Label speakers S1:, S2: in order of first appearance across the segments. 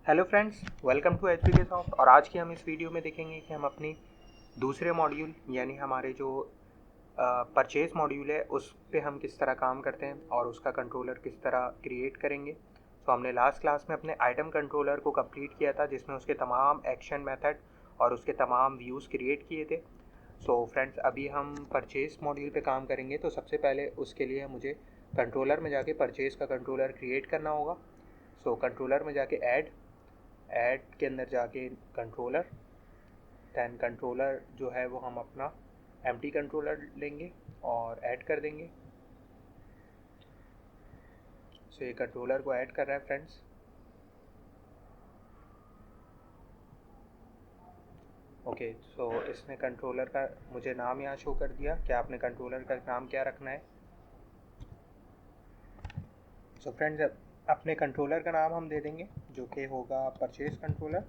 S1: Hello friends, welcome to H soft. और आज की हम इस वीडियो में देखेंगे कि हम अपनी दूसरे मॉड्यूल यानी हमारे जो परचेज मॉड्यूल है उस पे हम किस तरह काम करते हैं और उसका कंट्रोलर किस तरह क्रिएट करेंगे। तो हमने लास्ट क्लास में अपने आइटम कंट्रोलर को कंप्लीट किया था, जिसमें उसके तमाम एक्शन मेथड और उसके तमाम व्यूज़ क्रिएट किए थे। सो फ्रेंड्स, अभी हम परचेज मॉड्यूल पे काम करेंगे। तो सबसे पहले उसके लिए मुझे कंट्रोलर में जाके परचेज का कंट्रोलर क्रिएट करना होगा। सो कंट्रोलर में जाके ऐड के अंदर जाके कंट्रोलर, दैन कंट्रोलर जो है वो हम अपना एम्प्टी कंट्रोलर लेंगे और ऐड कर देंगे। सो ये कंट्रोलर को ऐड कर रहा है फ्रेंड्स। ओके, सो इसने कंट्रोलर का मुझे नाम यहाँ शो कर दिया। क्या आपने कंट्रोलर का नाम क्या रखना है? सो फ्रेंड्स, अपने कंट्रोलर का नाम हम दे देंगे जो कि होगा परचेज कंट्रोलर।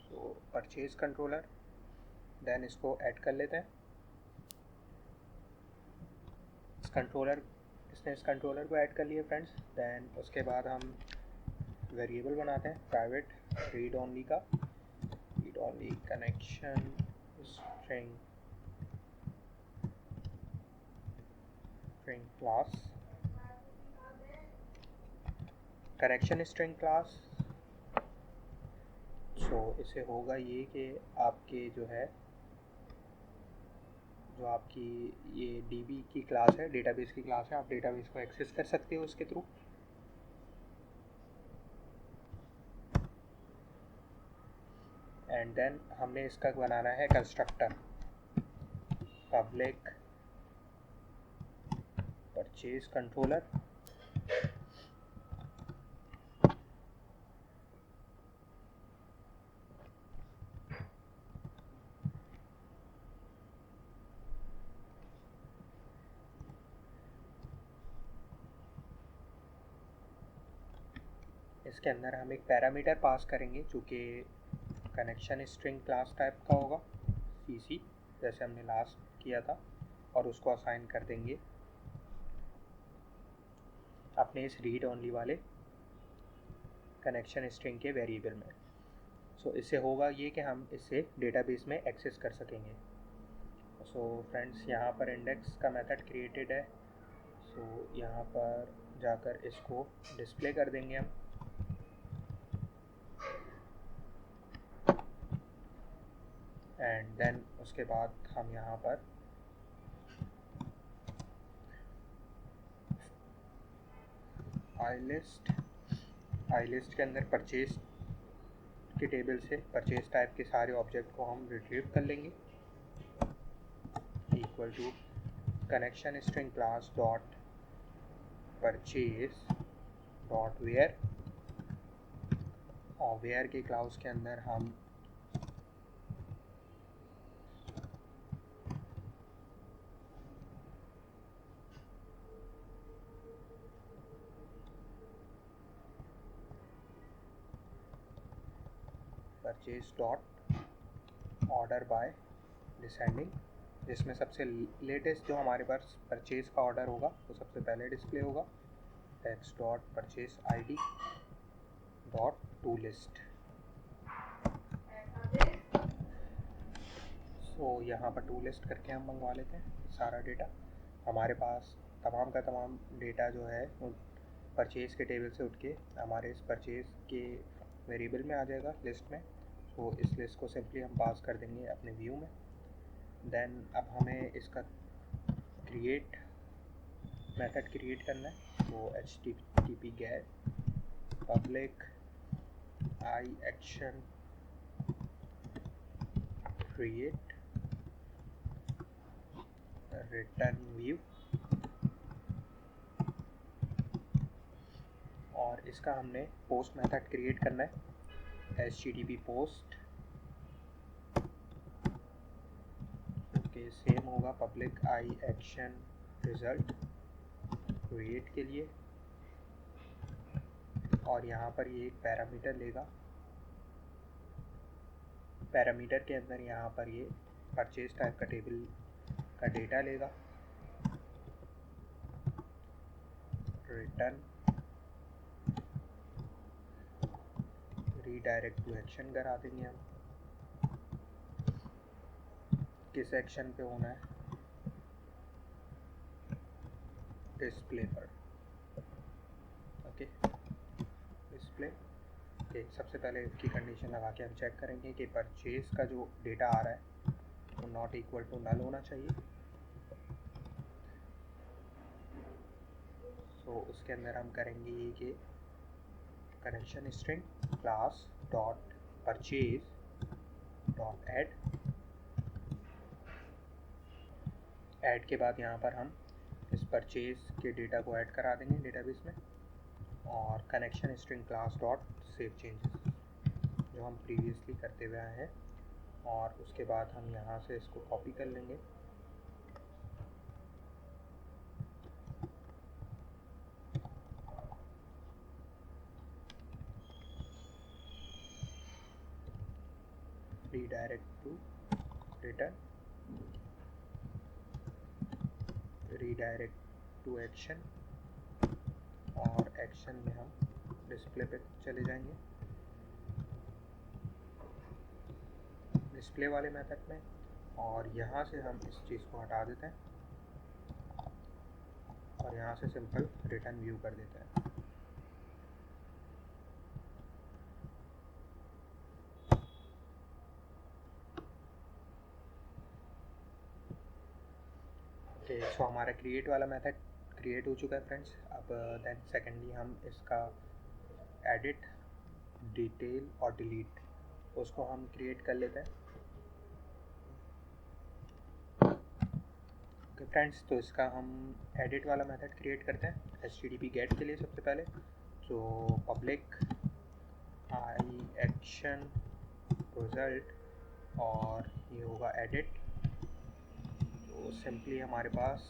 S1: तो परचेज कंट्रोलर, दैन इसको ऐड कर लेते हैं। इस कंट्रोलर को ऐड कर लिए फ्रेंड्स। दैन उसके बाद हम वेरिएबल बनाते हैं private read only connection string class, connection string class. So इसे होगा ये कि आपके जो आपकी ये डीबी की क्लास है, डेटाबेस की क्लास है, आप डेटाबेस को एक्सेस कर सकते हो उसके थ्रू। एंड देन हमने इसका बनाना है कंस्ट्रक्टर पब्लिक परचेज कंट्रोलर। इसके अंदर हम एक पैरामीटर पास करेंगे जो कि कनेक्शन स्ट्रिंग क्लास टाइप का होगा, सीसी, जैसे हमने लास्ट किया था, और उसको असाइन कर देंगे अपने इस रीड ओनली वाले कनेक्शन स्ट्रिंग के वेरिएबल में। सो इससे होगा ये कि हम इससे डेटाबेस में एक्सेस कर सकेंगे। सो फ्रेंड्स, यहाँ पर इंडेक्स का मेथड क्रिएटेड है। सो यहाँ पर जाकर इसको डिस्प्ले कर देंगे हम। एंड देन उसके बाद हम यहाँ पर आई लिस्ट के अंदर परचेज के टेबल से परचेज टाइप के सारे ऑब्जेक्ट को हम रिट्रीव कर लेंगे, equal to connection string class dot purchase dot where. और वेयर के क्लास के अंदर हम purchase dot order by descending, जिसमें सबसे लेटेस्ट जो हमारे पास परचेज का ऑर्डर होगा वो सबसे पहले डिस्प्ले होगा। Text dot purchase ID dot to list. So यहाँ पर टू लिस्ट करके हम मंगवा लेते हैं सारा डेटा। हमारे पास तमाम का तमाम डेटा जो है वो परचेज़ के टेबल से उठ के हमारे इस परचेज़ के वेरिएबल में आ जाएगा, लिस्ट में। तो इस लिस्ट को सिंपली हम पास कर देंगे अपने व्यू में। देन अब हमें इसका मेथड क्रिएट करना है। तो HTTP गेट पब्लिक आई एक्शन क्रिएट रिटर्न व्यू, और इसका हमने पोस्ट मेथड क्रिएट करना है, HTTP पोस्ट के सेम होगा पब्लिक आई एक्शन रिजल्ट क्रिएट के लिए। और यहाँ पर ये एक पैरामीटर लेगा, पैरामीटर के अंदर यहाँ पर ये परचेज टाइप का टेबल का डेटा लेगा, रिटर्न रीडायरेक्ट टू एक्शन करा देंगे हम। किस एक्शन पे होना है? डिस्प्ले पर। Okay, display. ओके, सबसे पहले इसकी कंडीशन लगा के हम चेक करेंगे कि परचेज का जो डेटा आ रहा है वो नॉट इक्वल टू नल होना चाहिए। तो उसके अंदर हम करेंगे ये कि connection string class dot purchase dot add के बाद यहाँ पर हम इस परचेज के डेटा को ऐड करा देंगे डेटाबेस में, और connection string class dot save changes जो हम प्रीवियसली करते हुए आए हैं, और उसके बाद हम यहाँ से इसको कॉपी कर लेंगे। Redirect to return, redirect to action, और एक्शन में हम डिस्प्ले पे चले जाएंगे, डिस्प्ले वाले मेथड में, और यहाँ से हम इस चीज़ को हटा देते हैं और यहाँ से सिंपल रिटर्न व्यू कर देते हैं। ओके, सो हमारा क्रिएट वाला मेथड क्रिएट हो चुका है फ्रेंड्स। अब देन सेकेंडली हम इसका एडिट, डिटेल और डिलीट उसको हम क्रिएट कर लेते हैं। ओके फ्रेंड्स, तो इसका हम एडिट वाला मेथड क्रिएट करते हैं HTTP गेट के लिए। सबसे पहले तो पब्लिक आई एक्शन रिजल्ट, और ये होगा एडिट। तो सिंपली हमारे पास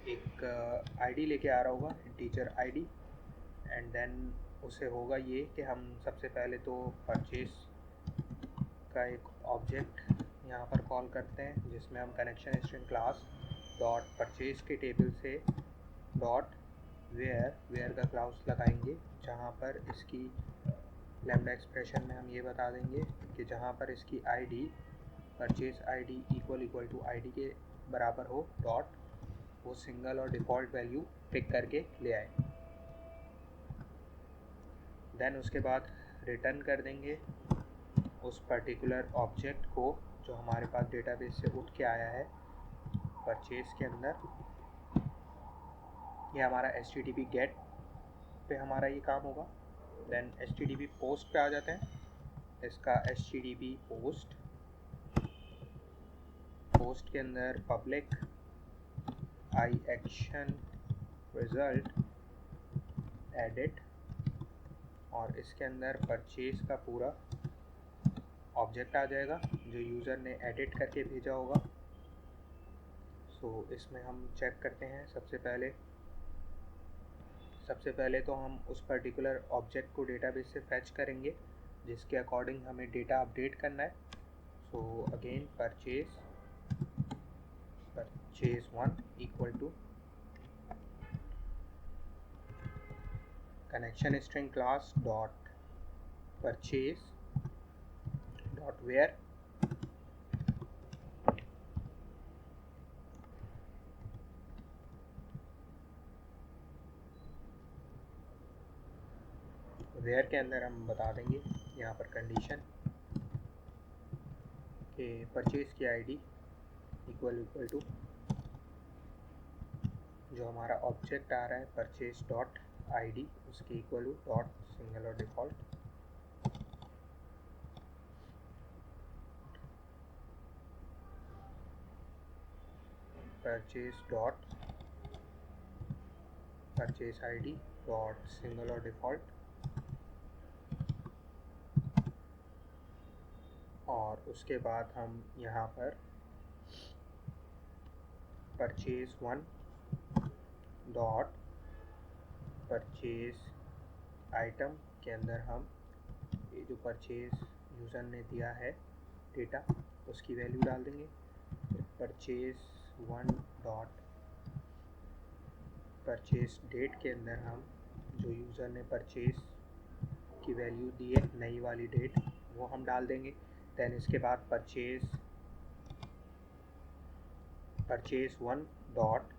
S1: एक आईडी लेके आ रहा होगा, टीचर आईडी, एंड देन उसे होगा ये कि हम सबसे पहले तो परचेज का एक ऑब्जेक्ट यहाँ पर कॉल करते हैं जिसमें हम connection string class dot purchase के टेबल से डॉट वेयर का क्लास लगाएंगे, जहाँ पर इसकी लैम्डा एक्सप्रेशन में हम ये बता देंगे कि जहाँ पर इसकी ID purchase ID equal to ID के बराबर हो, डॉट वो सिंगल और डिफ़ॉल्ट वैल्यू पिक करके ले आए। देन उसके बाद रिटर्न कर देंगे उस पर्टिकुलर ऑब्जेक्ट को जो हमारे पास डेटाबेस से उठ के आया है परचेज के अंदर। ये हमारा HTTP गेट पे हमारा ये काम होगा। देन HTTP पोस्ट पे आ जाते हैं। इसका HTTP पोस्ट के अंदर पब्लिक आई एक्शन रिजल्ट एडिट, और इसके अंदर परचेज का पूरा ऑब्जेक्ट आ जाएगा जो यूज़र ने एडिट करके भेजा होगा। सो इसमें हम चेक करते हैं। सबसे पहले तो हम उस पर्टिकुलर ऑब्जेक्ट को डेटाबेस से फैच करेंगे जिसके अकॉर्डिंग हमें डेटा अपडेट करना है। So again purchase 1 equal to connection string class dot purchase dot where, where के अंदर हम बता देंगे यहाँ पर कंडीशन कि परचेज की आईडी इक्वल टू जो हमारा ऑब्जेक्ट आ रहा है परचेज डॉट आईडी उसके इक्वल टू डॉट सिंगल और default, purchase ID dot single और डिफ़ॉल्ट, और उसके बाद हम यहाँ पर परचेज 1 डॉट परचेज आइटम के अंदर हम ये जो परचेज यूज़र ने दिया है डेटा उसकी वैल्यू डाल देंगे। परचेज 1 डॉट परचेज डेट के अंदर हम जो यूज़र ने परचेज की वैल्यू दी है नई वाली डेट, वो हम डाल देंगे। दैन इसके बाद परचेज 1 डॉट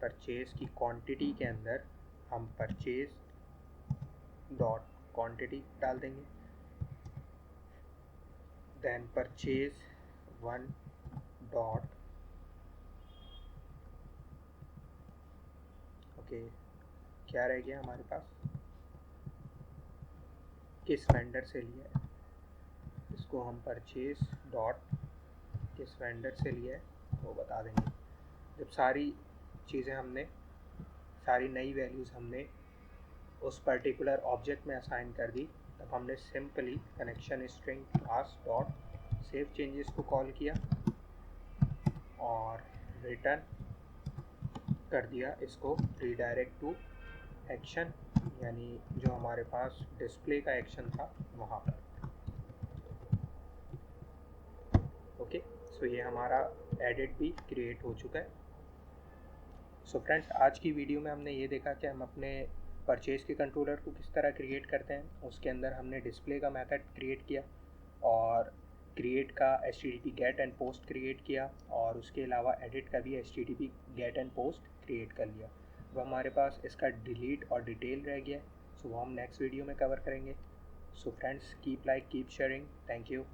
S1: परचेज की क्वांटिटी के अंदर हम परचेज डॉट क्वांटिटी डाल देंगे। दैन परचेज 1 डॉट ओके, क्या रह गया हमारे पास, किस वेंडर से लिया है, इसको हम परचेज डॉट किस वेंडर से लिया है वो बता देंगे। जब सारी चीज़ें हमने, सारी नई वैल्यूज़ हमने उस पर्टिकुलर ऑब्जेक्ट में असाइन कर दी, तब हमने simply connection string class dot save changes को कॉल किया और रिटर्न कर दिया इसको रीडायरेक्ट टू एक्शन, यानी जो हमारे पास डिस्प्ले का एक्शन था वहाँ पर। ओके, सो ये हमारा एडिट भी क्रिएट हो चुका है। सो फ्रेंड्स, आज की वीडियो में हमने ये देखा कि हम अपने परचेज़ के कंट्रोलर को किस तरह क्रिएट करते हैं। उसके अंदर हमने डिस्प्ले का मेथड क्रिएट किया और क्रिएट का HTTP get and post create किया और उसके अलावा एडिट का भी HTTP get and post create कर लिया। अब हमारे पास इसका डिलीट और डिटेल रह गया है, सो वो हम नेक्स्ट वीडियो में कवर करेंगे। So friends, keep like, keep sharing, thank you.